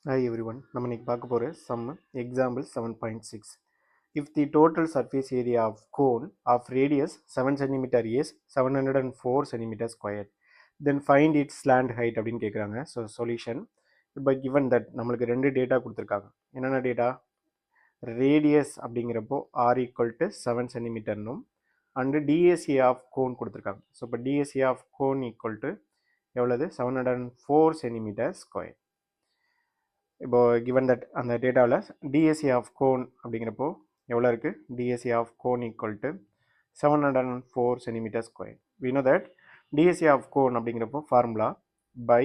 Hi everyone, நம்ம இன்னைக்கு பார்க்க போற sum example 7.6. If the total surface area of cone of radius 7 cm is 704 cm squared, then find its slant height அப்படின்னு கேட்குறாங்க. So solution இப்போ given that நம்மளுக்கு ரெண்டு டேட்டா கொடுத்துருக்காங்க. என்னென்ன டேட்டா? ரேடியஸ் அப்படிங்கிறப்போ ஆர் ஈக்குவல் டு 7 சென்டிமீட்டர்னும் அண்டு டிஎஸ்ஏ ஆஃப் கோன் கொடுத்துருக்காங்க. ஸோ இப்போ TSA of cone equal to எவ்வளவு? 704 சென்டிமீட்டர் ஸ்கொயர். இப்போ given that அந்த டேட்டாவில் டிஎஸ்ஏ ஆஃப் கோன் அப்படிங்கிறப்போ எவ்வளோ இருக்குது? TSA of cone equal to 704 centimetre square. we know that TSA of cone அப்படிங்கிறப்போ formula pi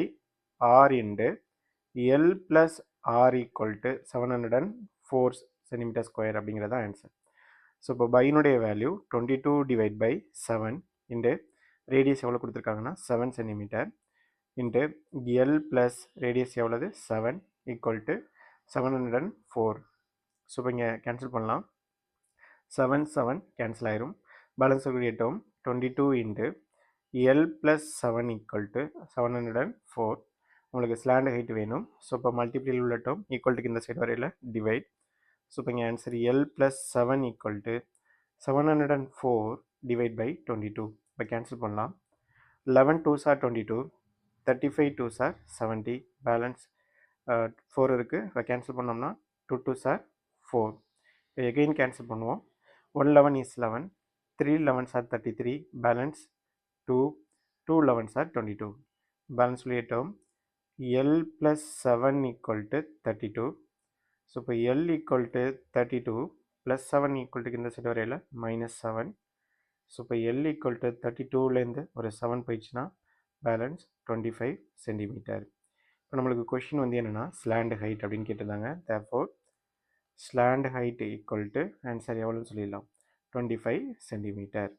R into L plus R equal to 704 centimetre square அப்படிங்கிறது தான் answer. So இப்போ பையினுடைய value 22 divide by 7 into radius எவ்வளோ கொடுத்துருக்காங்கன்னா 7 centimetre into L plus radius எவ்வளவு? 7 equal to 704. So இப்போ இங்கே கேன்சல் பண்ணலாம். 7 கேன்சல் ஆயிரும். பேலன்ஸ் இருக்கக்கூடிய term 22 into L plus 7 equal to 704. உங்களுக்கு ஸ்லாண்ட் ஹைட் வேணும். ஸோ இப்போ மல்டிப்ளியில் உள்ள டேர்ம் ஈக்குவல் டுக்கு இந்த சைடு வரையில் டிவைட். ஸோ இப்போ இங்கே answer L plus 7 equal to 704 divide by 22. இப்போ கேன்சல் பண்ணலாம். 11 2s are 22, 35 2s are 70, balance 4 இருக்குது. இப்போ கேன்சல் பண்ணோம்னா 2 2s are 4. இப்போ எகெயின் கேன்சல் பண்ணுவோம். 111 is 11, 3 11s are 33, balance 2, 2 11s are 22. Balance உள்ள term L plus 7 equal to 32. So இப்போ L equal to 32 plus 7 equal டுக்கு இந்த சைடு வரையில் -7. ஸோ இப்போ எல் ஈக்குவல் டு 32லேருந்து ஒரு 7 போயிடுச்சுன்னா பேலன்ஸ் 25 சென்டிமீட்டர். இப்போ நம்மளுக்கு கொஷின் வந்து என்னென்னா ஸ்லாண்ட் ஹைட் அப்படின்னு கேட்டிருந்தாங்க. Therefore slant height equal to answer எவ்வளோன்னு சொல்லிடலாம், 25 சென்டிமீட்டர்.